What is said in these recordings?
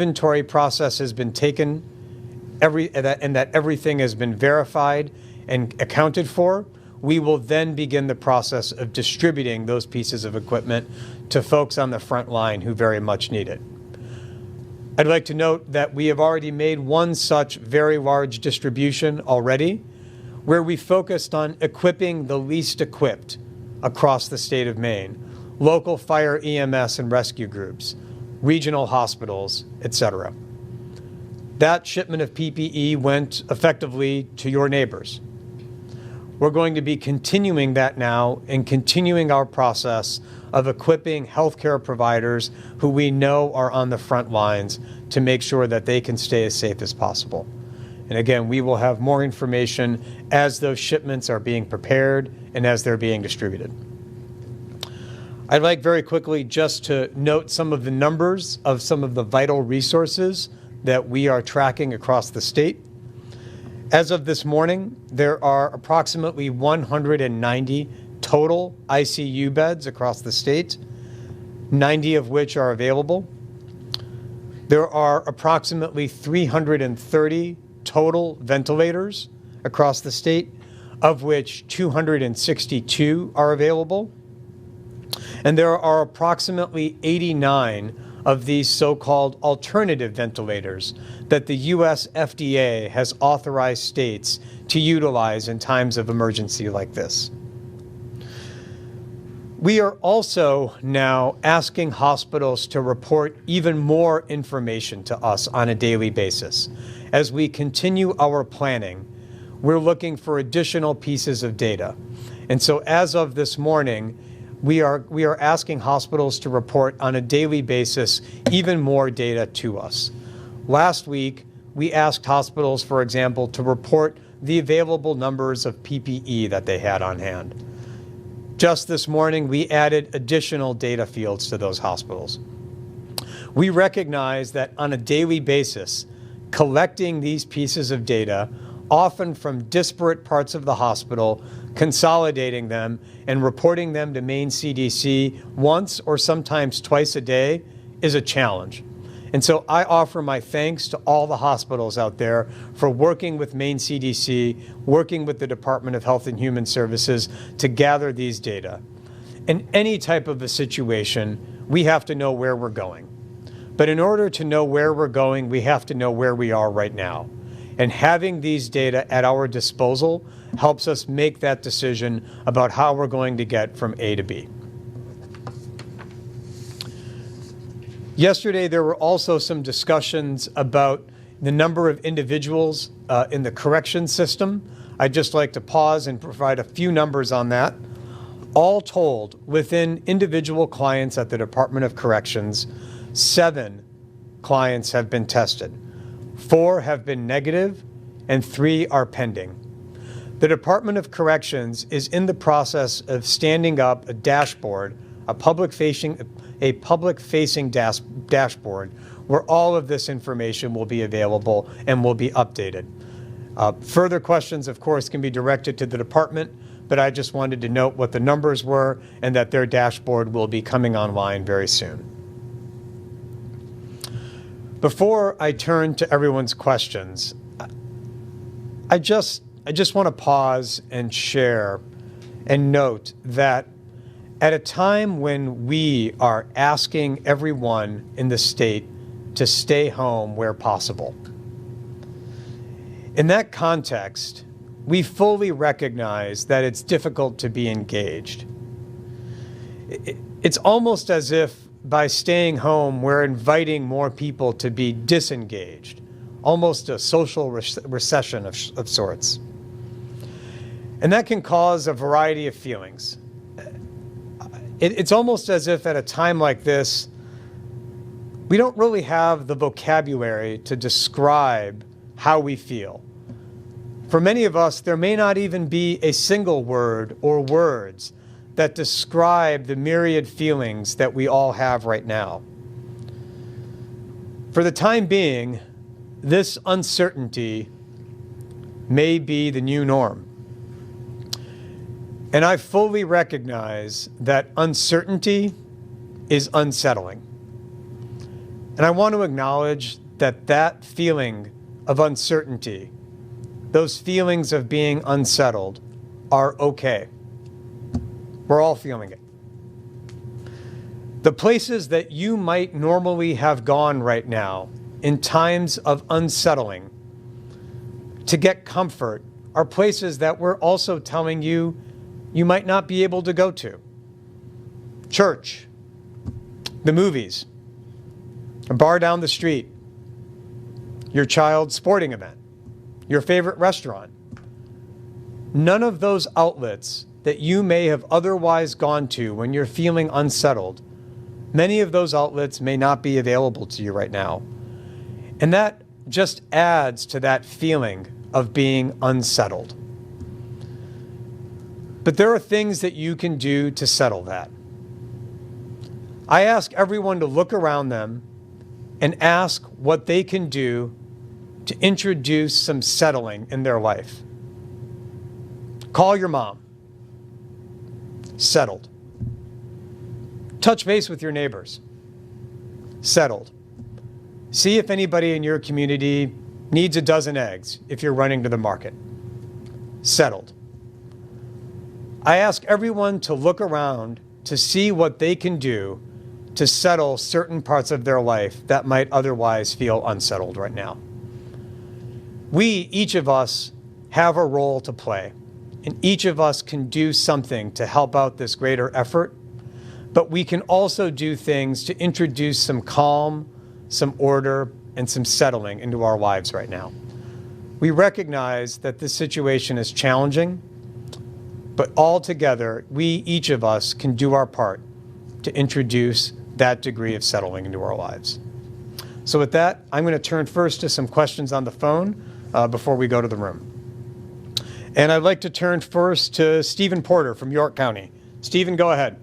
inventory process has been taken, and that everything has been verified and accounted for, we will then begin the process of distributing those pieces of equipment to folks on the front line who very much need it. I'd like to note that we have already made one such very large distribution already, where we focused on equipping the least equipped across the state of Maine, local fire, EMS, and rescue groups, regional hospitals, etc. That shipment of PPE went effectively to your neighbors. We're going to be continuing that now and continuing our process of equipping healthcare providers who we know are on the front lines to make sure that they can stay as safe as possible. And again, we will have more information as those shipments are being prepared and as they're being distributed. I'd like very quickly just to note some of the numbers of some of the vital resources that we are tracking across the state. As of this morning, there are approximately 190 total ICU beds across the state, 90 of which are available. There are approximately 330 total ventilators across the state, of which 262 are available. And there are approximately 89 of these so-called alternative ventilators that the U.S. FDA has authorized states to utilize in times of emergency like this. We are also now asking hospitals to report even more information to us on a daily basis. As we continue our planning, we're looking for additional pieces of data. And so as of this morning, we are asking hospitals to report on a daily basis even more data to us. Last week, we asked hospitals, for example, to report the available numbers of PPE that they had on hand. Just this morning, we added additional data fields to those hospitals. We recognize that on a daily basis, collecting these pieces of data, often from disparate parts of the hospital, consolidating them and reporting them to Maine CDC once or sometimes twice a day is a challenge. And so I offer my thanks to all the hospitals out there for working with Maine CDC, working with the Department of Health and Human Services to gather these data. In any type of a situation, we have to know where we're going. But in order to know where we're going, we have to know where we are right now. And having these data at our disposal helps us make that decision about how we're going to get from A to B. Yesterday, there were also some discussions about the number of individuals in the corrections system. I'd just like to pause and provide a few numbers on that. All told, within individual clients at the Department of Corrections, 7 clients have been tested. 4 have been negative, and 3 are pending. The Department of Corrections is in the process of standing up a dashboard, a public-facing dashboard, where all of this information will be available and will be updated. Further questions, of course, can be directed to the department, but I just wanted to note what the numbers were and that their dashboard will be coming online very soon. Before I turn to everyone's questions, I just want to pause and share and note that at a time when we are asking everyone in the state to stay home where possible, in that context, we fully recognize that it's difficult to be engaged. It's almost as if by staying home, we're inviting more people to be disengaged, almost a social recession of sorts. And that can cause a variety of feelings. It's almost as if at a time like this, we don't really have the vocabulary to describe how we feel. For many of us, there may not even be a single word or words that describe the myriad feelings that we all have right now. For the time being, this uncertainty may be the new norm. And I fully recognize that uncertainty is unsettling. And I want to acknowledge that that feeling of uncertainty, those feelings of being unsettled, are okay. We're all feeling it. The places that you might normally have gone right now in times of unsettling to get comfort are places that we're also telling you you might not be able to go to. Church, the movies, a bar down the street, your child's sporting event, your favorite restaurant. None of those outlets that you may have otherwise gone to when you're feeling unsettled, many of those outlets may not be available to you right now. And that just adds to that feeling of being unsettled. But there are things that you can do to settle that. I ask everyone to look around them and ask what they can do to introduce some settling in their life. Call your mom. Settled. Touch base with your neighbors. Settled. See if anybody in your community needs a dozen eggs if you're running to the market. Settled. I ask everyone to look around to see what they can do to settle certain parts of their life that might otherwise feel unsettled right now. We, each of us, have a role to play, and each of us can do something to help out this greater effort, but we can also do things to introduce some calm, some order, and some settling into our lives right now. We recognize that this situation is challenging, but all together, we, each of us, can do our part to introduce that degree of settling into our lives. So with that, I'm going to turn first to some questions on the phone before we go to the room. And I'd like to turn first to Stephen Porter from York County. Stephen, go ahead.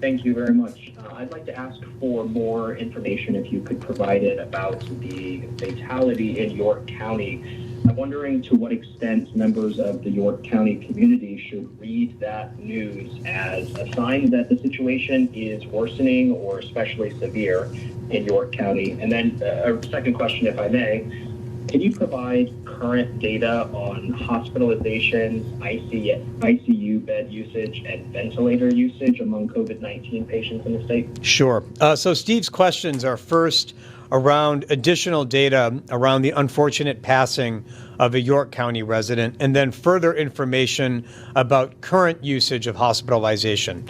Thank you very much. I'd like to ask for more information, if you could provide it, about the fatality in York County. I'm wondering to what extent members of the York County community should read that news as a sign that the situation is worsening or especially severe in York County. And then a second question, if I may, can you provide current data on hospitalizations, ICU bed usage, and ventilator usage among COVID-19 patients in the state? Sure. So Steve's questions are first around additional data around the unfortunate passing of a York County resident, and then further information about current usage of hospitalization.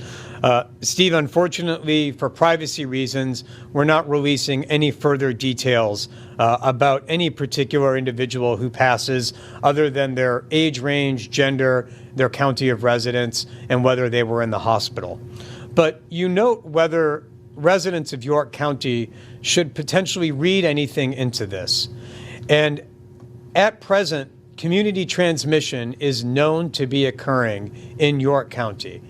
Steve, unfortunately, for privacy reasons, we're not releasing any further details about any particular individual who passes, other than their age range, gender, their county of residence, and whether they were in the hospital. But you note whether residents of York County should potentially read anything into this. And at present, community transmission is known to be occurring in York County.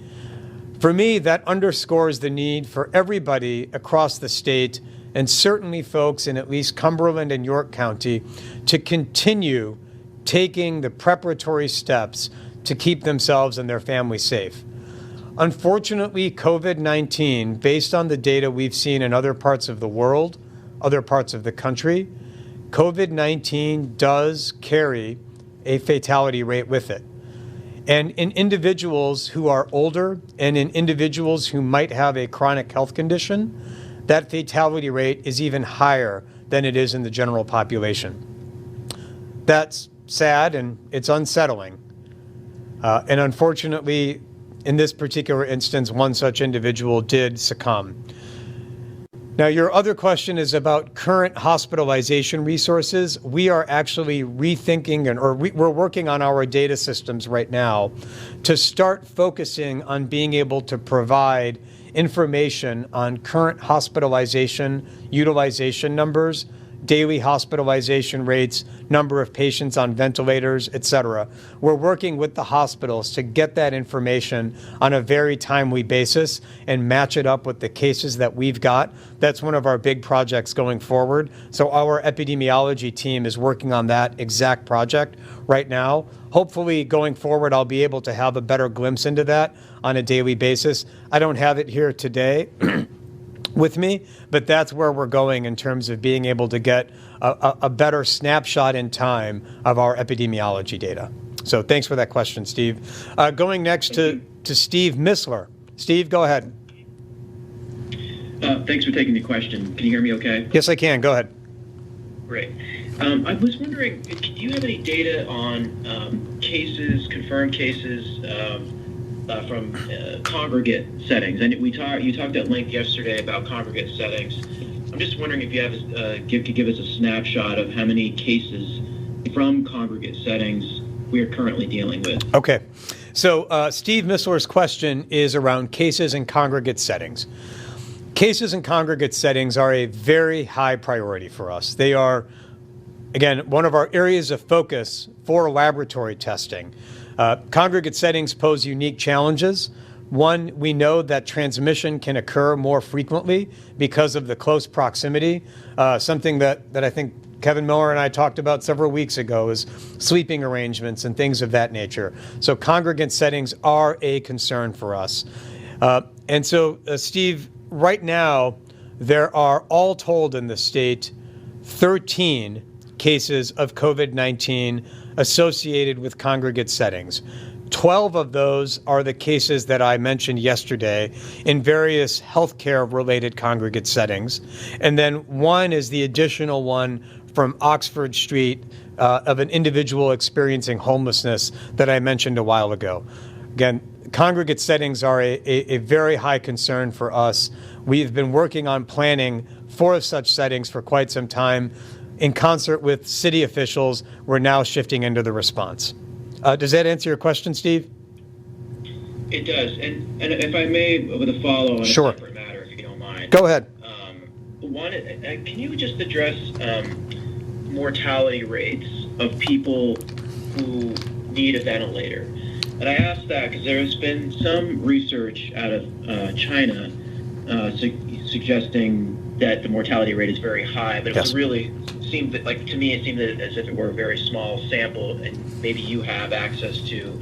For me, that underscores the need for everybody across the state, and certainly folks in at least Cumberland and York County, to continue taking the preparatory steps to keep themselves and their families safe. Unfortunately, COVID-19, based on the data we've seen in other parts of the world, other parts of the country, COVID-19 does carry a fatality rate with it. And in individuals who are older and in individuals who might have a chronic health condition, that fatality rate is even higher than it is in the general population. That's sad and it's unsettling. And unfortunately, in this particular instance, one such individual did succumb. Now, your other question is about current hospitalization resources. We are actually rethinking, we're working on our data systems right now to start focusing on being able to provide information on current hospitalization utilization numbers, daily hospitalization rates, number of patients on ventilators, et cetera. We're working with the hospitals to get that information on a very timely basis and match it up with the cases that we've got. That's one of our big projects going forward. So our epidemiology team is working on that exact project right now. Hopefully going forward, I'll be able to have a better glimpse into that on a daily basis. I don't have it here today. with me, but that's where we're going in terms of being able to get a better snapshot in time of our epidemiology data. So thanks for that question, Steve. Going next to Steve Missler. Steve, go ahead. Thanks for taking the question. Can you hear me okay? Yes, I can. Go ahead. Great. I was wondering, do you have any data on cases, confirmed cases from congregate settings? And you talked at length yesterday about congregate settings. I'm just wondering if you could give us a snapshot of how many cases from congregate settings we are currently dealing with. Okay. So Steve Missler's question is around cases in congregate settings. Cases in congregate settings are a very high priority for us. They are, again, one of our areas of focus for laboratory testing. Congregate settings pose unique challenges. One, we know that transmission can occur more frequently because of the close proximity. Something that I think Kevin Miller and I talked about several weeks ago is sleeping arrangements and things of that nature. So congregate settings are a concern for us. And so, Steve, right now, there are, all told in the state, 13 cases of COVID-19 associated with congregate settings. 12 of those are the cases that I mentioned yesterday in various healthcare-related congregate settings. And then one is the additional one from Oxford Street of an individual experiencing homelessness that I mentioned a while ago. Again, congregate settings are a very high concern for us. We've been working on planning for such settings for quite some time. In concert with city officials, we're now shifting into the response. Does that answer your question, Steve? It does. And if I may, with a follow on a separate matter, if you don't mind. Go ahead. One, can you just address mortality rates of people who need a ventilator? And I ask that because there has been some research out of China suggesting that the mortality rate is very high, but it was really seemed that, like, to me, it seemed as if it were a very small sample, and maybe you have access to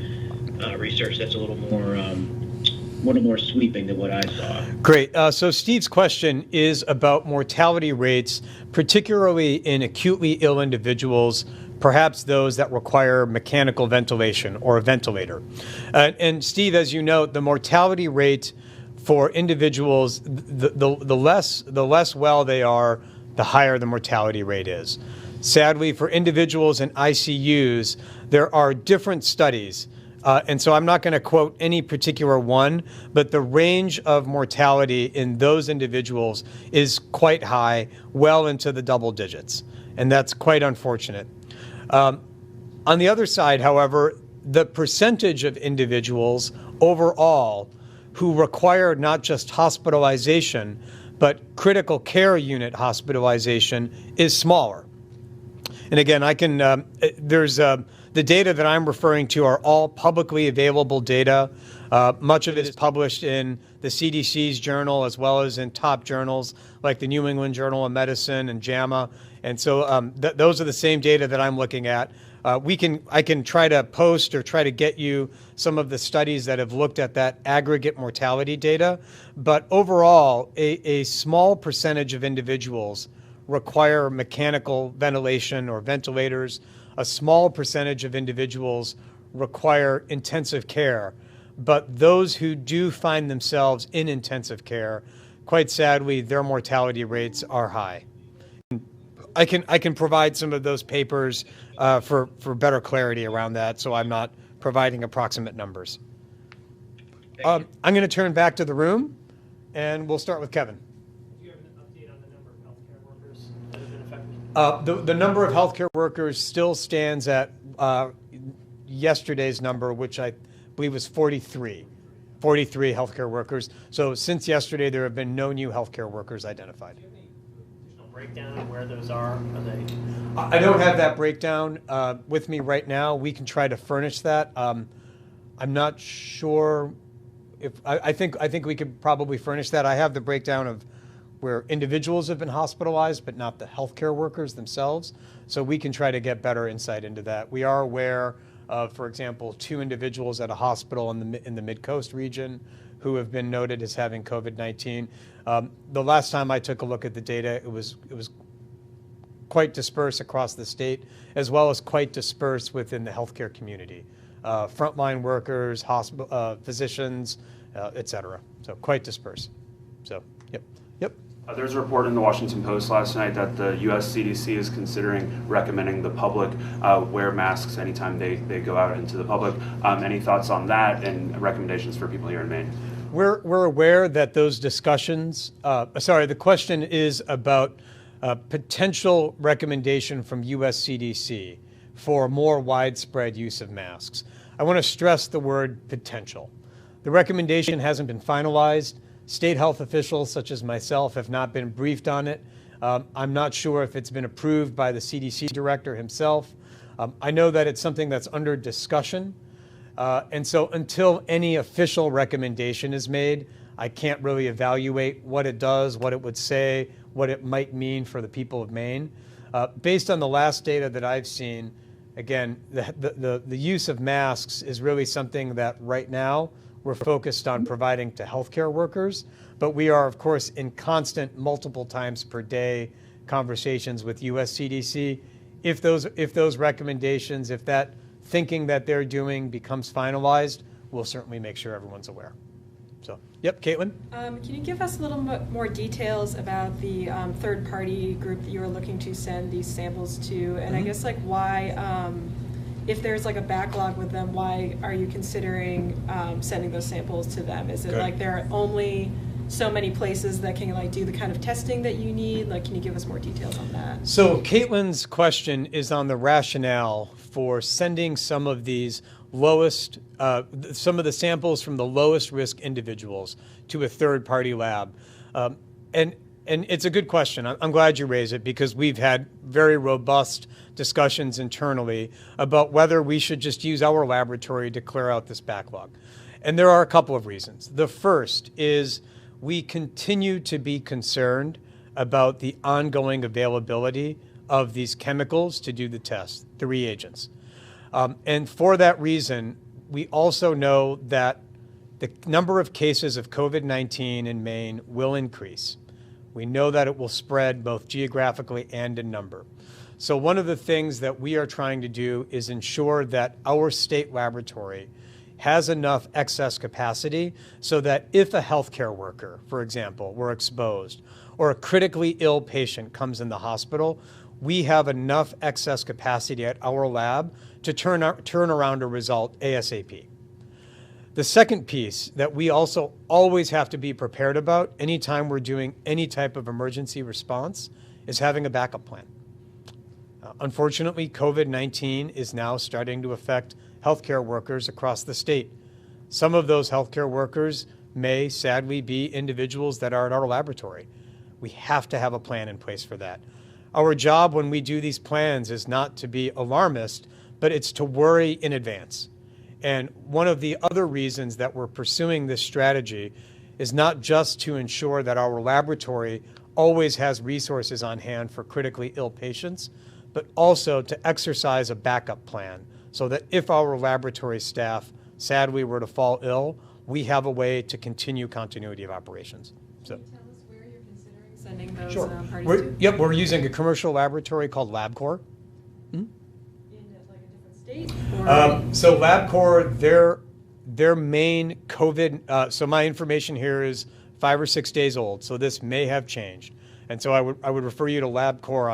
research that's a little more sweeping than what I saw. Great. So Steve's question is about mortality rates, particularly in acutely ill individuals, perhaps those that require mechanical ventilation or a ventilator. And Steve, as you know, the mortality rate for individuals, the less well they are, the higher the mortality rate is. Sadly, for individuals in ICUs, there are different studies. And so I'm not going to quote any particular one, but the range of mortality in those individuals is quite high, well into the double digits. And that's quite unfortunate. On the other side, however, the percentage of individuals overall who require not just hospitalization, but critical care unit hospitalization is smaller. And again, I can, the data that I'm referring to are all publicly available data. Much of it is published in the CDC's journal as well as in top journals like the New England Journal of Medicine and JAMA. And so those are the same data that I'm looking at. I can try to post or try to get you some of the studies that have looked at that aggregate mortality data. But overall, a small percentage of individuals require mechanical ventilation or ventilators. A small percentage of individuals require intensive care. But those who do find themselves in intensive care, quite sadly, their mortality rates are high. I can provide some of those papers for better clarity around that, so I'm not providing approximate numbers. I'm going to turn back to the room, and we'll start with Kevin. Do you have an update on the number of healthcare workers that have been affected? The number of healthcare workers still stands at yesterday's number, which I believe was 43 healthcare workers. So since yesterday, there have been no new healthcare workers identified. Breakdown of where those are they? I don't have that breakdown with me right now. We can try to furnish that. I'm not sure if I think we could probably furnish that. I have the breakdown of where individuals have been hospitalized, but not the healthcare workers themselves. So we can try to get better insight into that. We are aware of, for example, 2 individuals at a hospital in the Mid-Coast region who have been noted as having COVID-19. The last time I took a look at the data, it was quite dispersed across the state, as well as quite dispersed within the healthcare community. Frontline workers, hospital, physicians, et cetera. So quite dispersed. So, yep. There's a report in the Washington Post last night that the U.S. CDC is considering recommending the public wear masks anytime they go out into the public. Any thoughts on that and recommendations for people here in Maine? We're aware that those discussions, the question is about potential recommendation from U.S. CDC for more widespread use of masks. I want to stress the word potential. The recommendation hasn't been finalized. State health officials such as myself have not been briefed on it. I'm not sure if it's been approved by the CDC director himself. I know that it's something that's under discussion. And so until any official recommendation is made, I can't really evaluate what it does, what it would say, what it might mean for the people of Maine. Based on the last data that I've seen, again, the use of masks is really something that right now we're focused on providing to healthcare workers, but we are, of course, in constant multiple times per day conversations with US CDC. If those recommendations, if that thinking that they're doing becomes finalized, we'll certainly make sure everyone's aware. So, yep, Caitlin? Can you give us a little bit more details about the third-party group that you were looking to send these samples to? And I guess, like, why, if there's, like, a backlog with them, why are you considering sending those samples to them? Is it like there are only so many places that can, like, do the kind of testing that you need? Like, can you give us more details on that? So Caitlin's question is on the rationale for sending some of these lowest, some of the samples from the lowest risk individuals to a third-party lab. And it's a good question. I'm glad you raised it because we've had very robust discussions internally about whether we should just use our laboratory to clear out this backlog. And there are a couple of reasons. The first is we continue to be concerned about the ongoing availability of these chemicals to do the test, the reagents. And for that reason, we also know that the number of cases of COVID-19 in Maine will increase. We know that it will spread both geographically and in number. So one of the things that we are trying to do is ensure that our state laboratory has enough excess capacity so that if a healthcare worker, for example, were exposed or a critically ill patient comes in the hospital, we have enough excess capacity at our lab to turn around a result ASAP. The second piece that we also always have to be prepared about anytime we're doing any type of emergency response is having a backup plan. Unfortunately, COVID-19 is now starting to affect healthcare workers across the state. Some of those healthcare workers may sadly be individuals that are at our laboratory. We have to have a plan in place for that. Our job when we do these plans is not to be alarmist, but it's to worry in advance. And one of the other reasons that we're pursuing this strategy is not just to ensure that our laboratory always has resources on hand for critically ill patients, but also to exercise a backup plan so that if our laboratory staff sadly were to fall ill, we have a way to continue continuity of operations. So. Can you tell us where you're considering sending those Sure. parties to? We're using a commercial laboratory called LabCorp. In like a different state? Or? So LabCorp, their main COVID, so my information here is 5 or 6 days old, so this may have changed. And so I would refer you to LabCorp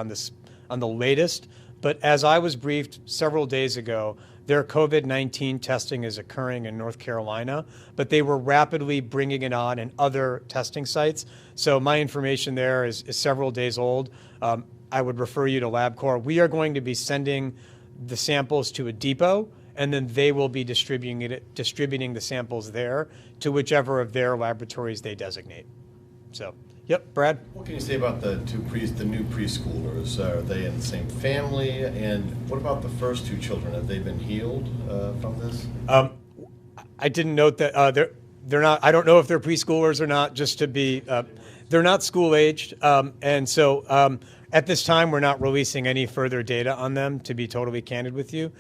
on the latest, but as I was briefed several days ago, their COVID-19 testing is occurring in North Carolina, but they were rapidly bringing it on in other testing sites. So my information there is several days old. I would refer you to LabCorp. We are going to be sending the samples to a depot, and then they will be distributing the samples there to whichever of their laboratories they designate. So, yep, Brad? What can you say about the new preschoolers? Are they in the same family? And what about the first two children? Have they been healed from this? I didn't note that they're not. I don't know if they're preschoolers or not. Just to be, they're not school aged, and so at this time we're not releasing any further data on them. To be totally candid with you,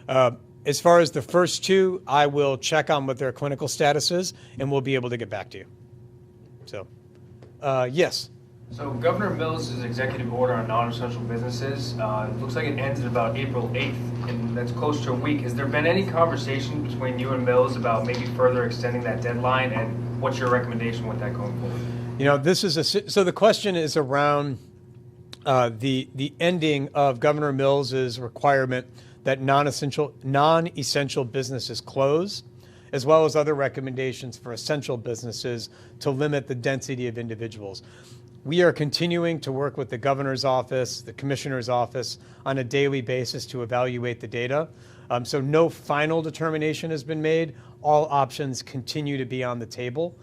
as far as the first two, I will check on what their clinical status is, and we'll be able to get back to you. So. Yes. So Governor Mills' executive order on non-essential businesses, looks like it ends at about April 8th, and that's close to a week. Has there been any conversation between you and Mills about maybe further extending that deadline, and what's your recommendation with that going forward? You know, so the question is around the ending of Governor Mills's requirement that non-essential businesses close, as well as other recommendations for essential businesses to limit the density of individuals. We are continuing to work with the governor's office, the commissioner's office on a daily basis to evaluate the data. So no final determination has been made. All options continue to be on the table.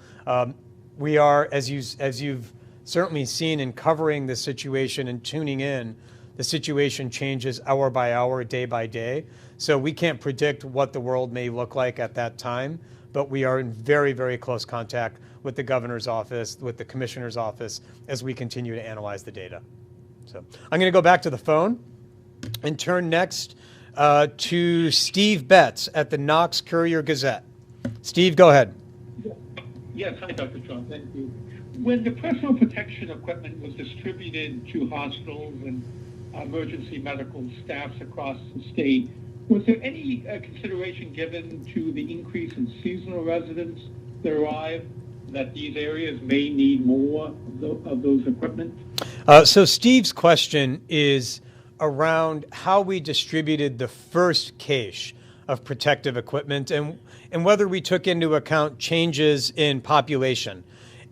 We are, as you've certainly seen in covering the situation and tuning in, the situation changes hour by hour, day by day. So we can't predict what the world may look like at that time, but we are in very, very close contact with the governor's office, with the commissioner's office, as we continue to analyze the data. So I'm going to go back to the phone and turn next to Steve Betts at the Knox Courier-Gazette. Steve, go ahead. Yes, hi, Dr. Strong, thank you. When the personal protection equipment was distributed to hospitals and emergency medical staffs across the state, was there any consideration given to the increase in seasonal residents that arrive, that these areas may need more of those equipment? So Steve's question is around how we distributed the first cache of protective equipment and whether we took into account changes in population.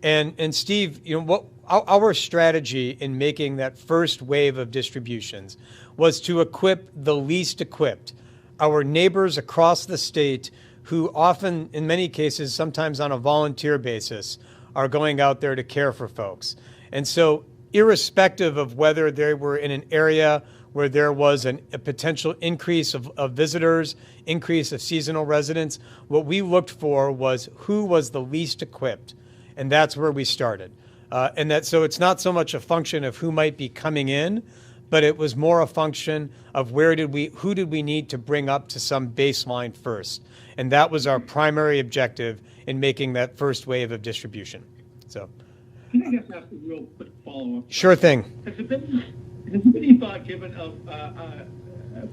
And Steve, you know, what our strategy in making that first wave of distributions was to equip the least equipped, our neighbors across the state who often, in many cases, sometimes on a volunteer basis, are going out there to care for folks. And so irrespective of whether they were in an area where there was a potential increase of visitors, increase of seasonal residents, what we looked for was who was the least equipped. And that's where we started. So it's not so much a function of who might be coming in, but it was more a function of who did we need to bring up to some baseline first. And that was our primary objective in making that first wave of distribution. So, Can I just ask a real quick follow-up? Sure thing. Has there been any thought given of a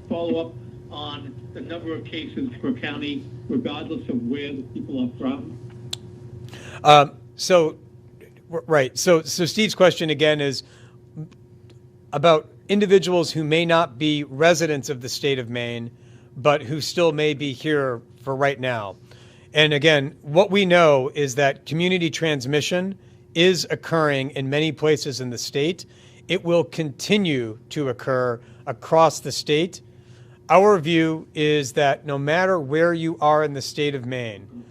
follow-up on the number of cases per county, regardless of where the people are from? Right. So Steve's question again is about individuals who may not be residents of the state of Maine, but who still may be here for right now. And again, what we know is that community transmission is occurring in many places in the state. It will continue to occur across the state. Our view is that no matter where you are in the state of Maine,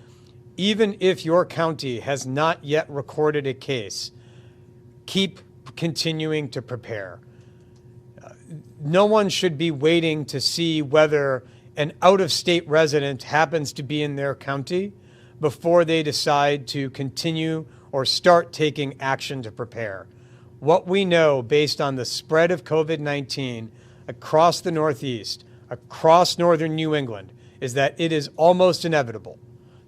even if your county has not yet recorded a case, keep continuing to prepare. No one should be waiting to see whether an out-of-state resident happens to be in their county before they decide to continue or start taking action to prepare. What we know based on the spread of COVID-19 across the Northeast, across northern New England, is that it is almost inevitable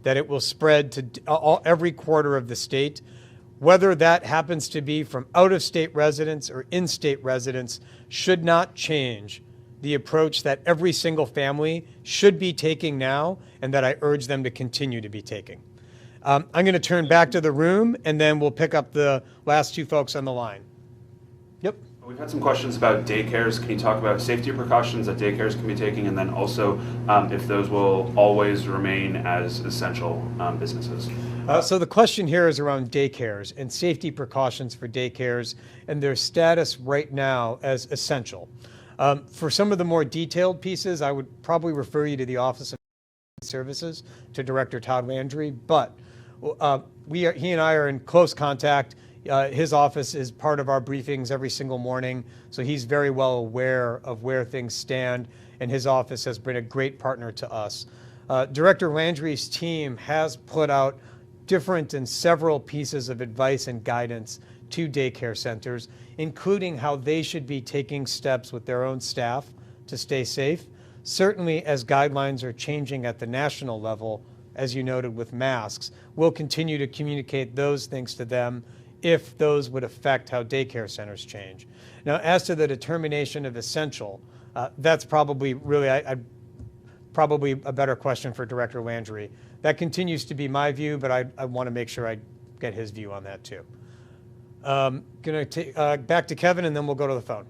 that it will spread to every quarter of the state. Whether that happens to be from out-of-state residents or in-state residents should not change the approach that every single family should be taking now and that I urge them to continue to be taking. I'm going to turn back to the room and then we'll pick up the last two folks on the line. Yep. We've had some questions about daycares. Can you talk about safety precautions that daycares can be taking, and then also if those will always remain as essential businesses? So the question here is around daycares and safety precautions for daycares and their status right now as essential. For some of the more detailed pieces, I would probably refer you to the Office of Services, to Director Todd Landry, but he and I are in close contact. His office is part of our briefings every single morning, so he's very well aware of where things stand, and his office has been a great partner to us. Director Landry's team has put out different and several pieces of advice and guidance to daycare centers, including how they should be taking steps with their own staff to stay safe. Certainly, as guidelines are changing at the national level, as you noted with masks, we'll continue to communicate those things to them if those would affect how daycare centers change. Now, as to the determination of essential, that's probably really, probably a better question for Director Landry. That continues to be my view, but I want to make sure I get his view on that too. Going to take back to Kevin, and then we'll go to the phone.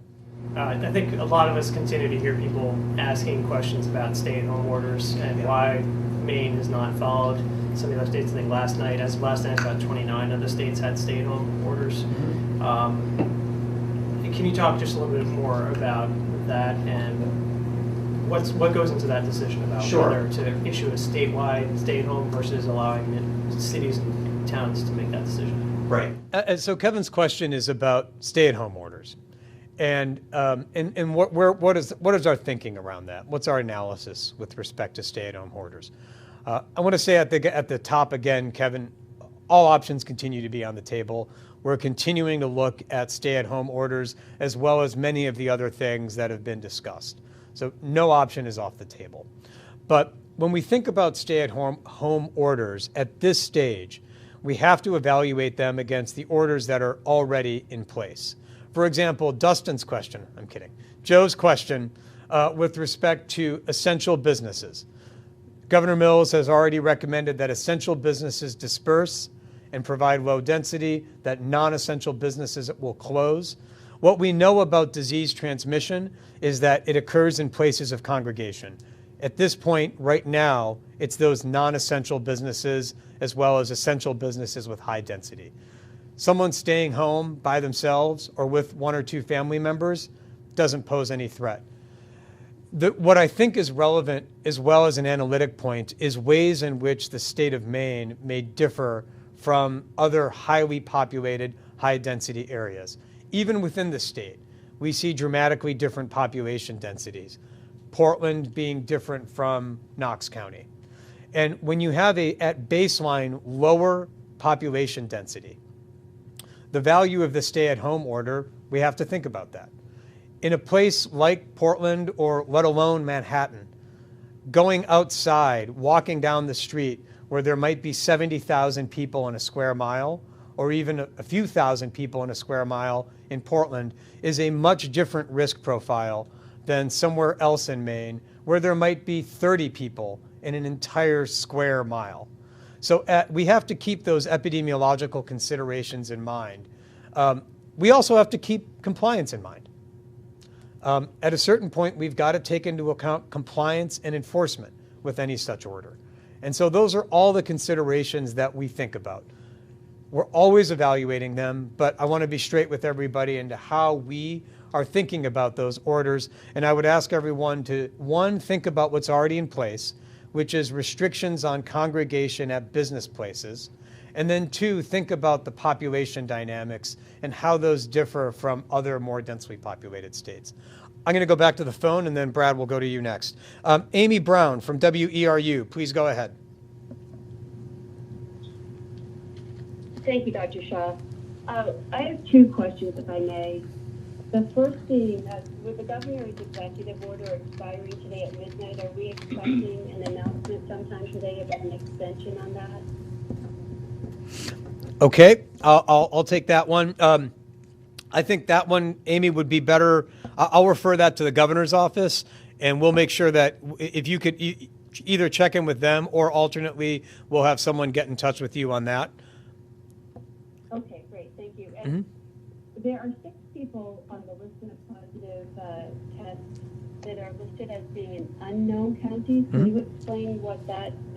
I think a lot of us continue to hear people asking questions about stay-at-home orders and why Maine has not followed some of the other states. I think last night, about 29 of the states had stay-at-home orders. Can you talk just a little bit more about that and what goes into that decision about whether to issue a statewide stay-at-home versus allowing cities and towns to make that decision? Right. So Kevin's question is about stay-at-home orders. And what is our thinking around that? What's our analysis with respect to stay-at-home orders? I want to say at the top again, Kevin, all options continue to be on the table. We're continuing to look at stay-at-home orders as well as many of the other things that have been discussed. So no option is off the table. But when we think about stay-at-home orders at this stage, we have to evaluate them against the orders that are already in place. For example, Dustin's question, I'm kidding, Joe's question with respect to essential businesses. Governor Mills has already recommended that essential businesses disperse and provide low density, that non-essential businesses will close. What we know about disease transmission is that it occurs in places of congregation. At this point, right now, it's those non-essential businesses as well as essential businesses with high density. Someone staying home by themselves or with one or two family members doesn't pose any threat. What I think is relevant as well as an analytic point is ways in which the state of Maine may differ from other highly populated, high-density areas. Even within the state, we see dramatically different population densities, Portland being different from Knox County. And when you have at baseline, lower population density, the value of the stay-at-home order, we have to think about that. In a place like Portland or let alone Manhattan, going outside, walking down the street where there might be 70,000 people in a square mile, or even a few thousand people in a square mile in Portland, is a much different risk profile than somewhere else in Maine where there might be 30 people in an entire square mile. So we have to keep those epidemiological considerations in mind. We also have to keep compliance in mind. At a certain point, we've got to take into account compliance and enforcement with any such order. And so those are all the considerations that we think about. We're always evaluating them, but I want to be straight with everybody into how we are thinking about those orders. And I would ask everyone to, one, think about what's already in place, which is restrictions on congregation at business places. And then two, think about the population dynamics and how those differ from other more densely populated states. I'm going to go back to the phone, and then Brad will go to you next. Amy Brown from WERU, please go ahead. Thank you, Dr. Shaw. I have two questions, if I may. The first being, with the governor's executive order expiring today at midnight, are we expecting an announcement sometime today about an extension on that? Okay, I'll take that one. I think that one, Amy, would be better. I'll refer that to the governor's office, and we'll make sure that if you could either check in with them or alternately, we'll have someone get in touch with you on that. Okay, great, thank you. And there are 6 people on the list of positive tests that are listed as being in unknown counties. Can you explain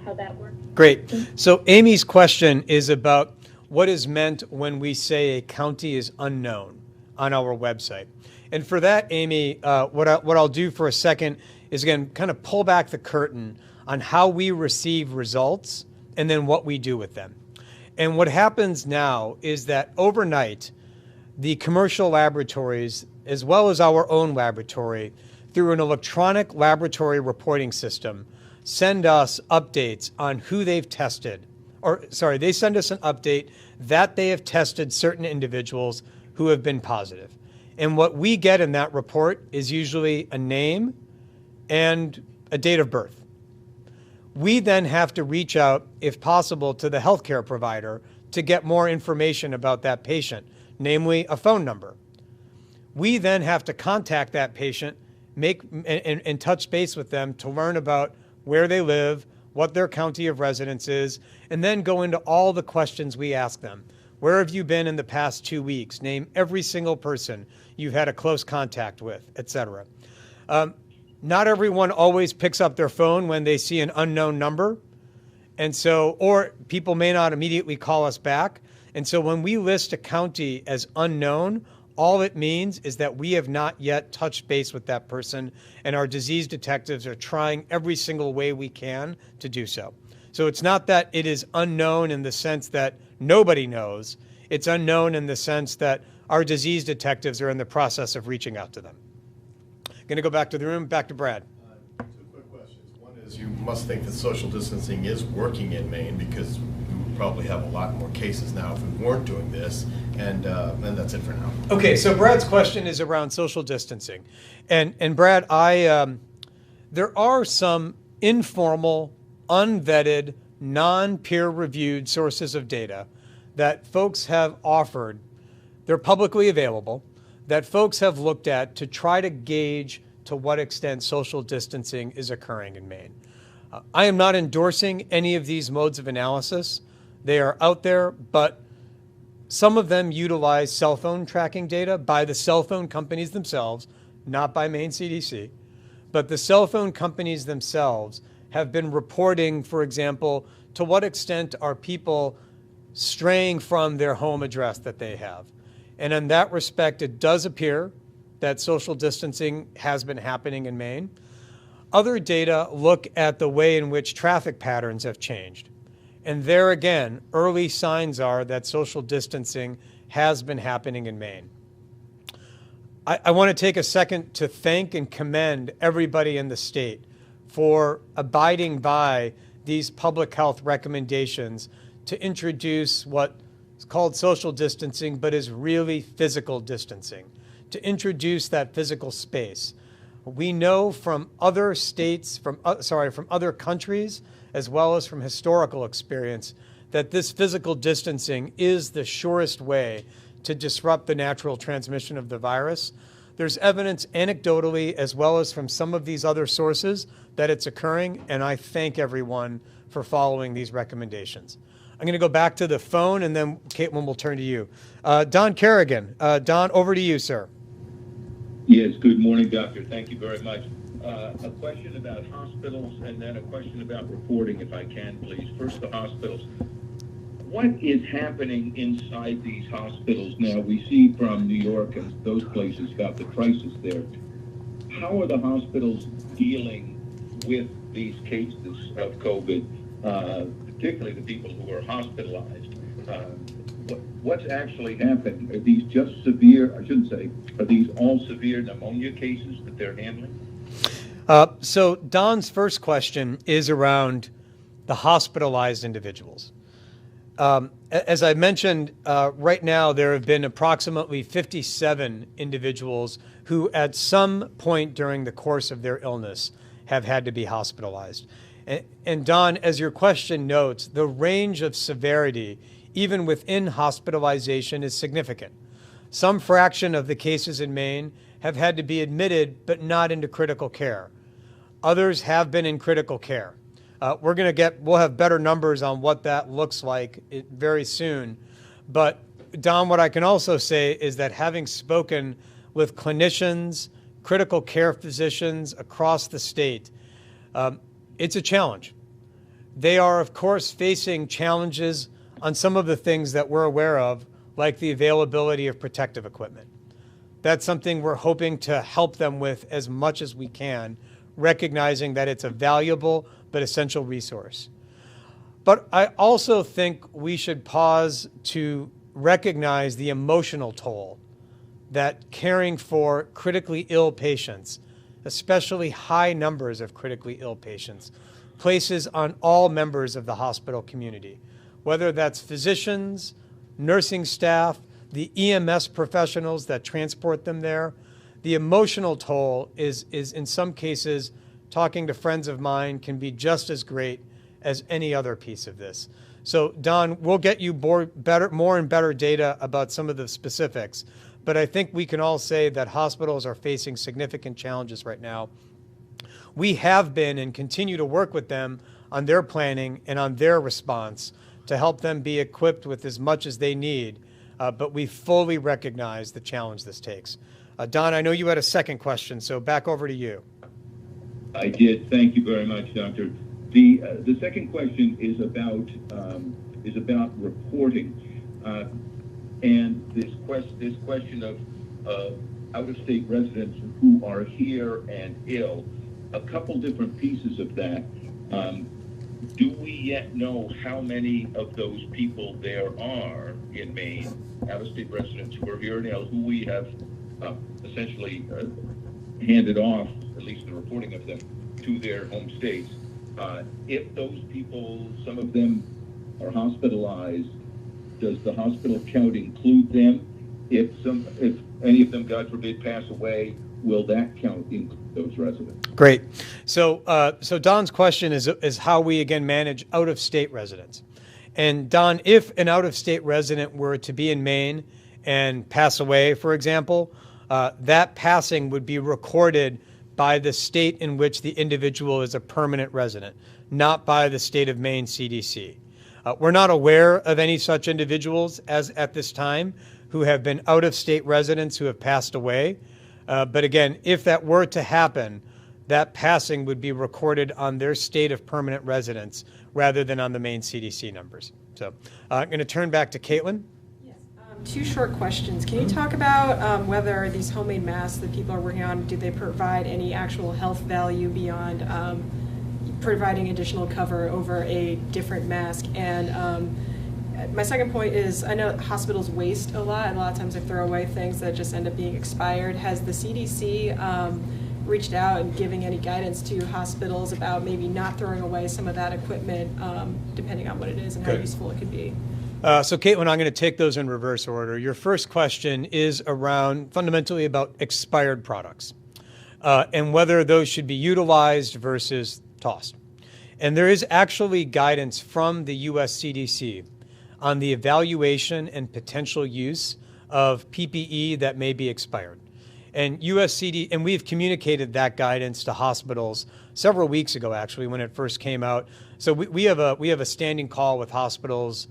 how that works? Great. So Amy's question is about what is meant when we say a county is unknown on our website. And for that, Amy, what I'll do for a second is, again, kind of pull back the curtain on how we receive results and then what we do with them. And what happens now is that overnight, the commercial laboratories, as well as our own laboratory, through an electronic laboratory reporting system, send us updates on who they've tested. They send us an update that they have tested certain individuals who have been positive. And what we get in that report is usually a name and a date of birth. We then have to reach out, if possible, to the healthcare provider to get more information about that patient, namely a phone number. We then have to contact that patient, and touch base with them to learn about where they live, what their county of residence is, and then go into all the questions we ask them. Where have you been in the past 2 weeks? Name every single person you've had a close contact with, etc. Not everyone always picks up their phone when they see an unknown number. And so, or people may not immediately call us back. And so when we list a county as unknown, all it means is that we have not yet touched base with that person, and our disease detectives are trying every single way we can to do so. So it's not that it is unknown in the sense that nobody knows. It's unknown in the sense that our disease detectives are in the process of reaching out to them. Going to go back to the room, back to Brad. Two quick questions. One is, you must think that social distancing is working in Maine, because we would probably have a lot more cases now if we weren't doing this, and that's it for now. Okay, so Brad's question is around social distancing. And Brad, there are some informal, unvetted, non-peer-reviewed sources of data that folks have offered. They're publicly available, that folks have looked at to try to gauge to what extent social distancing is occurring in Maine. I am not endorsing any of these modes of analysis. They are out there, but some of them utilize cell phone tracking data by the cell phone companies themselves, not by Maine CDC, but the cell phone companies themselves have been reporting, for example, to what extent are people straying from their home address that they have. And in that respect, it does appear that social distancing has been happening in Maine. Other data look at the way in which traffic patterns have changed. And there again, early signs are that social distancing has been happening in Maine. I want to take a second to thank and commend everybody in the state for abiding by these public health recommendations to introduce what is called social distancing, but is really physical distancing, to introduce that physical space. We know from other states, from other countries, as well as from historical experience, that this physical distancing is the surest way to disrupt the natural transmission of the virus. There's evidence anecdotally, as well as from some of these other sources, that it's occurring, and I thank everyone for following these recommendations. I'm going to go back to the phone, and then, Caitlin, we'll turn to you. Don Kerrigan. Don, over to you, sir. Yes, good morning, doctor. Thank you very much. A question about hospitals, and then a question about reporting, if I can, please. First, the hospitals. What is happening inside these hospitals now? We see from New York and those places got the crisis there. How are the hospitals dealing with these cases of COVID, particularly the people who are hospitalized? What's actually happened? Are these just severe, I shouldn't say, are these all severe pneumonia cases that they're handling? So Don's first question is around the hospitalized individuals. As I mentioned, right now there have been approximately 57 individuals who at some point during the course of their illness have had to be hospitalized. And Don, as your question notes, the range of severity, even within hospitalization, is significant. Some fraction of the cases in Maine have had to be admitted, but not into critical care. Others have been in critical care. We'll have better numbers on what that looks like very soon. But Don, what I can also say is that having spoken with clinicians, critical care physicians across the state, it's a challenge. They are, of course, facing challenges on some of the things that we're aware of, like the availability of protective equipment. That's something we're hoping to help them with as much as we can, recognizing that it's a valuable but essential resource. But I also think we should pause to recognize the emotional toll that caring for critically ill patients, especially high numbers of critically ill patients, places on all members of the hospital community, whether that's physicians, nursing staff, the EMS professionals that transport them there. The emotional toll is in some cases, talking to friends of mine, can be just as great as any other piece of this. So Don, we'll get you more and better data about some of the specifics, but I think we can all say that hospitals are facing significant challenges right now. We have been and continue to work with them on their planning and on their response to help them be equipped with as much as they need, but we fully recognize the challenge this takes. Don, I know you had a second question, so back over to you. I did. Thank you very much, Doctor. The second question is about reporting, and this question of out-of-state residents who are here and ill. A couple different pieces of that. Do we yet know how many of those people there are in Maine, out-of-state residents who are here and ill, who we have essentially handed off, at least the reporting of them, to their home states? If those people, some of them are hospitalized, does the hospital count include them? If any of them, God forbid, pass away, will that count include those residents? Great. So Don's question is how we again manage out-of-state residents. And Don, if an out-of-state resident were to be in Maine and pass away, for example, that passing would be recorded by the state in which the individual is a permanent resident, not by the state of Maine CDC. We're not aware of any such individuals as at this time who have been out-of-state residents who have passed away. But again, if that were to happen, that passing would be recorded on their state of permanent residence rather than on the Maine CDC numbers. So I'm going to turn back to Caitlin. Yes. Two short questions. Can you talk about whether these homemade masks that people are working on, do they provide any actual health value beyond providing additional cover over a different mask? And my second point is, I know hospitals waste a lot of times they throw away things that just end up being expired. Has the CDC reached out and giving any guidance to hospitals about maybe not throwing away some of that equipment, depending on what it is and how useful it could be? So Caitlin, I'm going to take those in reverse order. Your first question is around fundamentally about expired products and whether those should be utilized versus tossed. And there is actually guidance from the US CDC on the evaluation and potential use of PPE that may be expired. And and we've communicated that guidance to hospitals several weeks ago, actually, when it first came out. So we have a standing call with hospitals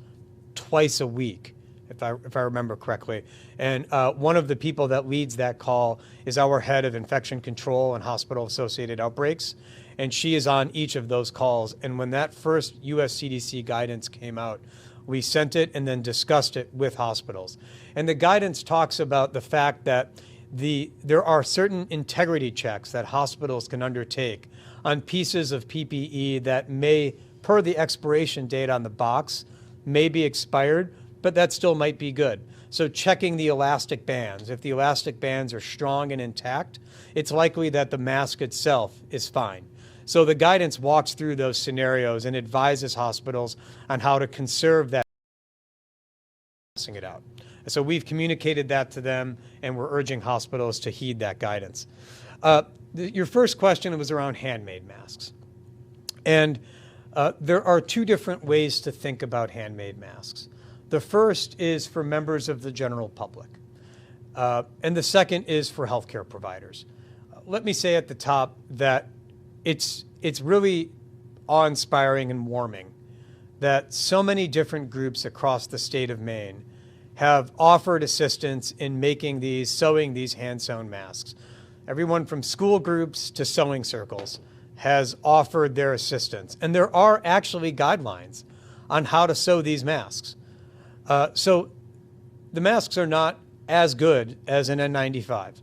twice a week, if I remember correctly. And one of the people that leads that call is our head of infection control and hospital-associated outbreaks. And she is on each of those calls. And when that first US CDC guidance came out, we sent it and then discussed it with hospitals. And the guidance talks about the fact that there are certain integrity checks that hospitals can undertake on pieces of PPE that may, per the expiration date on the box, may be expired, but that still might be good. So checking the elastic bands. If the elastic bands are strong and intact, it's likely that the mask itself is fine. So the guidance walks through those scenarios and advises hospitals on how to conserve that, passing it out. So we've communicated that to them, and we're urging hospitals to heed that guidance. Your first question was around handmade masks. And there are two different ways to think about handmade masks. The first is for members of the general public, and the second is for healthcare providers. Let me say at the top that it's really awe-inspiring and warming that so many different groups across the state of Maine have offered assistance in sewing these hand-sewn masks. Everyone from school groups to sewing circles has offered their assistance. And there are actually guidelines on how to sew these masks. So the masks are not as good as an N95.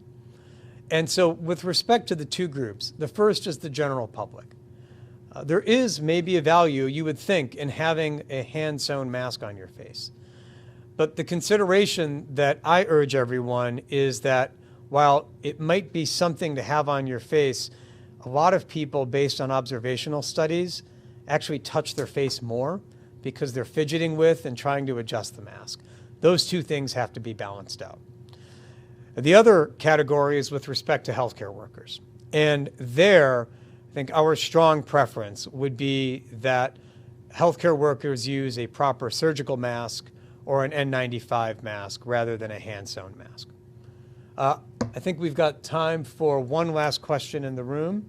And so with respect to the two groups, the first is the general public. There is maybe a value, you would think, in having a hand-sewn mask on your face. But the consideration that I urge everyone is that while it might be something to have on your face, a lot of people, based on observational studies, actually touch their face more because they're fidgeting with and trying to adjust the mask. Those two things have to be balanced out. The other category is with respect to healthcare workers. And there, I think our strong preference would be that healthcare workers use a proper surgical mask or an N95 mask rather than a hand-sewn mask. I think we've got time for one last question in the room.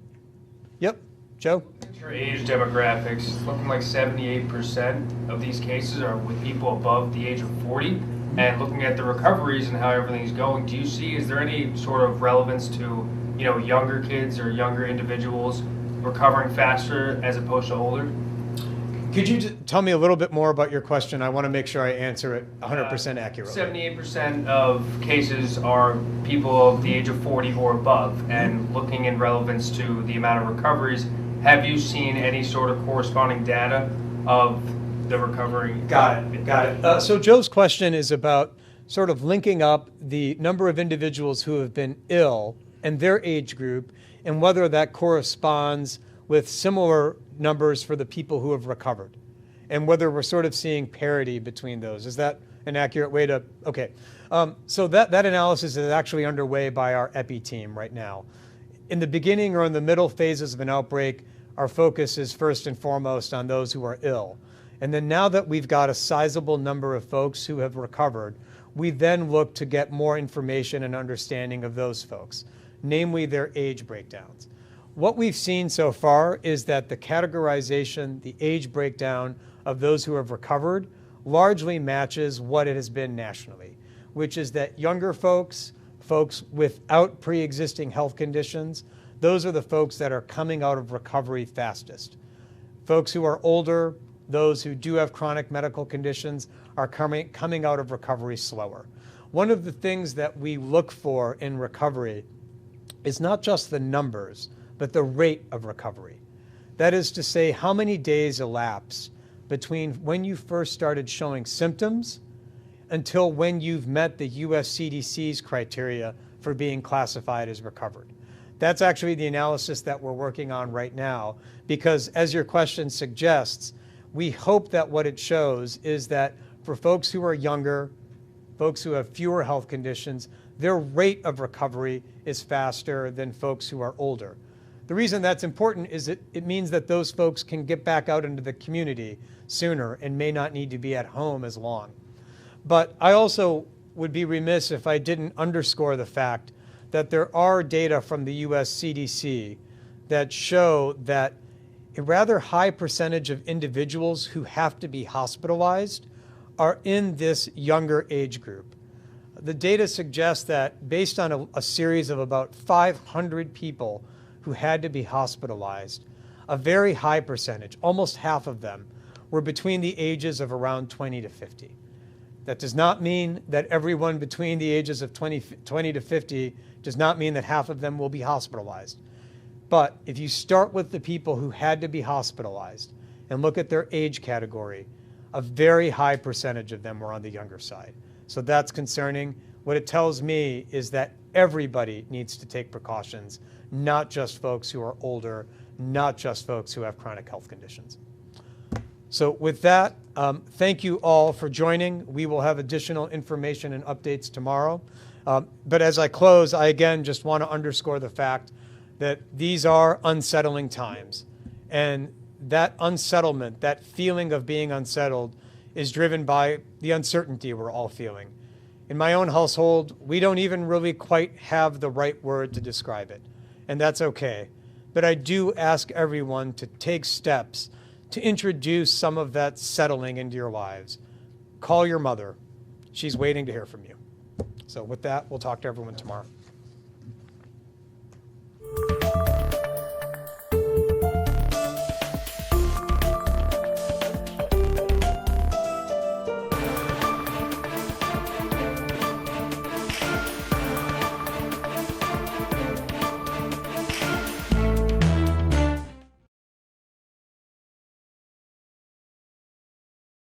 Yep, Joe? For age demographics, it's looking like 78% of these cases are with people above the age of 40. And looking at the recoveries and how everything's going, do you see, is there any sort of relevance to, younger kids or younger individuals recovering faster as opposed to older? Could you tell me a little bit more about your question? I want to make sure I answer it 100% accurately. 78% of cases are people of the age of 40 or above. And looking in relevance to the amount of recoveries, have you seen any sort of corresponding data of the recovery? Got it. So Joe's question is about sort of linking up the number of individuals who have been ill and their age group and whether that corresponds with similar numbers for the people who have recovered and whether we're sort of seeing parity between those. Is that an accurate way to, okay. So that analysis is actually underway by our EPI team right now. In the beginning or in the middle phases of an outbreak, our focus is first and foremost on those who are ill. And then now that we've got a sizable number of folks who have recovered, we then look to get more information and understanding of those folks, namely their age breakdowns. What we've seen so far is that the categorization, the age breakdown of those who have recovered largely matches what it has been nationally, which is that younger folks, folks without pre-existing health conditions, those are the folks that are coming out of recovery fastest. Folks who are older, those who do have chronic medical conditions are coming out of recovery slower. One of the things that we look for in recovery is not just the numbers, but the rate of recovery. That is to say, how many days elapse between when you first started showing symptoms until when you've met the US CDC's criteria for being classified as recovered. That's actually the analysis that we're working on right now, because as your question suggests, we hope that what it shows is that for folks who are younger, folks who have fewer health conditions, their rate of recovery is faster than folks who are older. The reason that's important is it means that those folks can get back out into the community sooner and may not need to be at home as long. But I also would be remiss if I didn't underscore the fact that there are data from the US CDC that show that a rather high percentage of individuals who have to be hospitalized are in this younger age group. The data suggests that based on a series of about 500 people who had to be hospitalized, a very high percentage, almost half of them, were between the ages of around 20 to 50. That does not mean that everyone between the ages of 20 to 50 does not mean that half of them will be hospitalized. But if you start with the people who had to be hospitalized and look at their age category, a very high percentage of them were on the younger side. So that's concerning. What it tells me is that everybody needs to take precautions, not just folks who are older, not just folks who have chronic health conditions. So with that, thank you all for joining. We will have additional information and updates tomorrow. But as I close, I again just want to underscore the fact that these are unsettling times. And that unsettlement, that feeling of being unsettled, is driven by the uncertainty we're all feeling. In my own household, we don't even really quite have the right word to describe it, and that's okay. But I do ask everyone to take steps to introduce some of that settling into your lives. Call your mother. She's waiting to hear from you. So with that, we'll talk to everyone tomorrow.